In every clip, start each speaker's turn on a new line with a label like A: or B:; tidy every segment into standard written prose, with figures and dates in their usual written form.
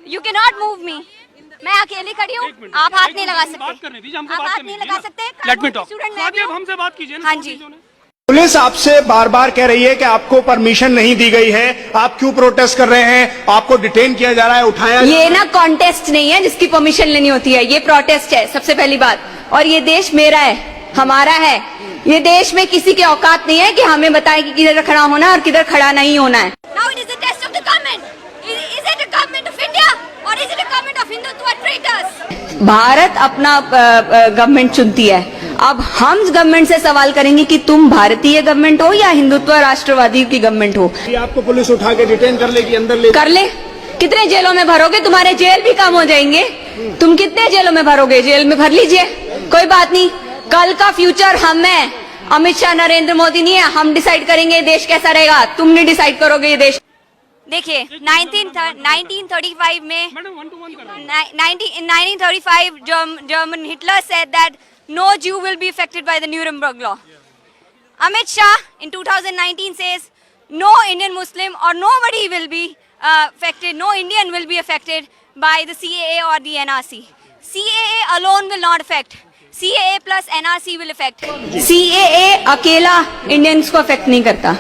A: You can not move मी। मैं अकेली खड़ी हूँ, आप हाथ नहीं लगा सकते। आप हाथ नहीं लगा सकते।
B: Let me talk.
A: स्टूडेंट मैं भी हूँ।
B: हमसे बात कीजिए ना।
A: हाँ जी।
C: पुलिस आपसे बार बार कह रही है कि आपको परमिशन नहीं दी गई है, आप क्यों प्रोटेस्ट कर रहे हैं, आपको डिटेन किया जा रहा है, उठाया
D: ये ना कॉन्टेस्ट नहीं है जिसकी परमिशन लेनी होती है, ये प्रोटेस्ट है सबसे पहली बात। और ये देश मेरा है, हमारा है। ये देश में किसी की औकात नहीं है कि हमें बताए कि किधर खड़ा होना है और किधर खड़ा नहीं होना है।
A: Now it is a test of the government. Is it a government of India or is it a government of Hindutva traitors?
D: Bharat अपना गवर्नमेंट चुनती है। अब हम गवर्नमेंट से सवाल करेंगे कि तुम भारतीय गवर्नमेंट हो या हिंदुत्व राष्ट्रवादी की गवर्नमेंट हो।
C: आपको पुलिस उठा के डिटेन कर लेगी, अंदर ले
D: कर ले। कितने जेलों में भरोगे? तुम्हारे जेल भी कम हो जाएंगे। तुम कितने जेलों में भरोगे? जेल में भर लीजिए, कोई बात नहीं। कल का फ्यूचर हम है, अमित शाह नरेंद्र मोदी नहीं है। हम डिसाइड करेंगे देश कैसा रहेगा, तुम नहीं डिसाइड करोगे ये देश।
A: देखिए 1935 में 1935 German Hitler said that no Jew will be affected by the Nuremberg law. Amit Shah in 2019 says no Indian Muslim or nobody will be affected, no Indian will be affected by the CAA or the NRC. CAA alone will not affect. CAA plus NRC will affect.
D: CAA अकेला Indians को affect नहीं करता,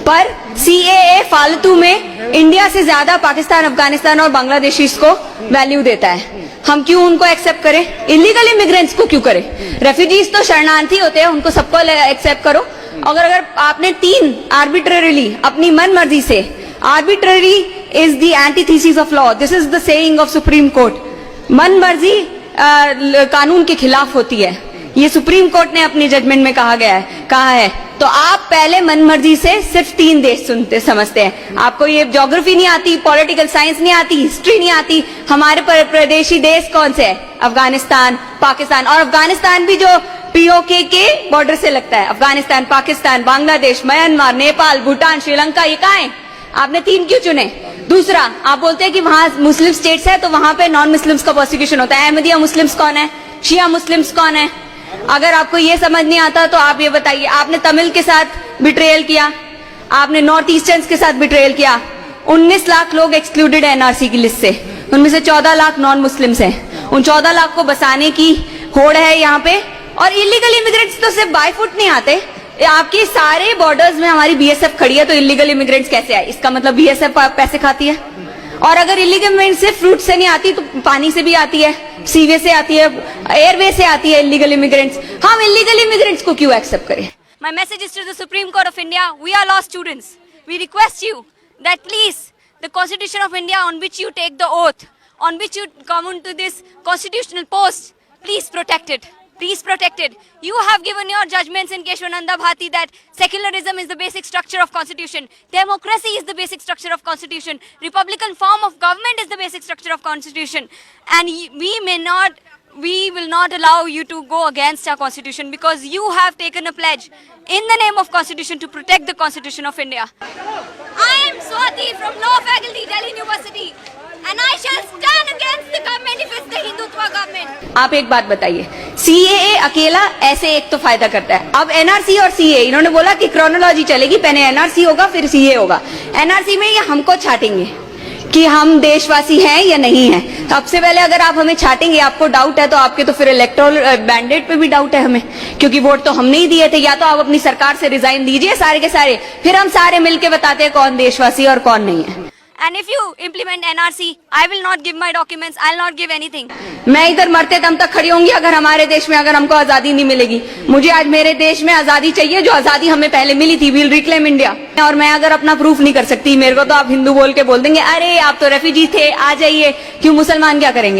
D: पर CAA फालतू में India से ज्यादा पाकिस्तान, अफगानिस्तान और बांग्लादेशीज को वैल्यू देता है। हम क्यों उनको एक्सेप्ट करें? इलीगल इमिग्रेंट्स को क्यों करें? रेफ्यूजीज तो शरणार्थी होते हैं, उनको सबको एक्सेप्ट करो। अगर आपने 3 आर्बिट्ररीली अपनी मन मर्जी से, arbitrary is the antithesis of law, this is the saying of supreme court. मन मर्जी कानून के खिलाफ होती है, ये सुप्रीम कोर्ट ने अपनी जजमेंट में कहा है। तो आप पहले मनमर्जी से सिर्फ 3 देश सुनते समझते हैं। आपको ये ज्योग्राफी नहीं आती, पॉलिटिकल साइंस नहीं आती, हिस्ट्री नहीं आती। हमारे प्रदेशी देश कौन से है? अफगानिस्तान, पाकिस्तान। और अफगानिस्तान भी जो POK के बॉर्डर से लगता है। अफगानिस्तान, पाकिस्तान, बांग्लादेश, म्यांमार, नेपाल, भूटान, श्रीलंका, ये कहाँ है? आपने 3 क्यों चुने? दूसरा, आप बोलते हैं कि वहां मुस्लिम स्टेट्स है तो वहां पे नॉन मुस्लिम्स का प्रोसिक्यूशन होता है। अहमदिया मुस्लिम्स कौन है? शिया मुस्लिम्स कौन है? अगर आपको ये समझ नहीं आता तो आप ये बताइए। आपने तमिल के साथ बिट्रेयल किया, आपने नॉर्थ ईस्टर्न के साथ बिट्रेयल किया। 19 लाख लोग एक्सक्लूडेड है NRC की लिस्ट से, उनमें से 14 लाख नॉन मुस्लिम्स हैं। उन 14 लाख को बसाने की होड़ है यहाँ पे। और इलीगल इमिग्रेंट्स तो सिर्फ बाय फुट नहीं आते, आपके सारे बॉर्डर्स में हमारी BSF खड़ी है, तो इलीगल इमिग्रेंट्स कैसे आए? इसका मतलब BSF पैसे खाती है। और अगर इलीगल इमिग्रेंट सिर्फ फ्रूट से नहीं आती तो पानी से भी आती है, सीवे से आती है, एयरवे से आती है इलीगल इमिग्रेंट्स। हम इलीगल इमिग्रेंट्स को क्यों एक्सेप्ट करें?
A: My message is to the Supreme Court of India. We are law students. We request you that please, the Constitution of India on which you take the oath, on which you come into this constitutional post, please protect it. Please protect it. You have given your judgments in Keshwananda Bhati that secularism is the basic structure of constitution. Democracy is the basic structure of constitution. Republican form of government is the basic structure of constitution. And we will not allow you to go against our constitution because you have taken a pledge in the name of constitution to protect the constitution of India. I am Swati from Law Faculty, Delhi University. And I shall stand against the government if it's the Hindutva government.
D: आप एक बात बताइए, CAA अकेला ऐसे एक तो फायदा करता है। अब NRC और CAA, इन्होंने बोला कि क्रोनोलॉजी चलेगी, पहले NRC होगा फिर CAA होगा। NRC में ये हमको छाटेंगे कि हम देशवासी हैं या नहीं हैं। सबसे पहले अगर आप हमें छाटेंगे, आपको डाउट है, तो आपके तो फिर इलेक्टोरल मैंडेट पे भी डाउट है हमें, क्योंकि वोट तो हमने ही दिए थे। या तो आप अपनी सरकार से रिजाइन दीजिए सारे के सारे, फिर हम सारे मिलके बताते हैं कौन देशवासी और कौन नहीं है।
A: And if you implement NRC, I will not give my documents. I'll not give anything.
D: मैं इधर मरते दम तक खड़ी होंगी अगर हमारे देश में अगर हमको आजादी नहीं मिलेगी। मुझे आज मेरे देश में आजादी चाहिए, जो आजादी हमें पहले मिली थी। We'll reclaim India. और मैं अगर अपना प्रूफ नहीं कर सकती, मेरे को तो आप हिंदू बोल के बोल देंगे, अरे आप तो रेफ्यूजी थे, आ जाइए, क्यों मुसलमान क्या करेंगे?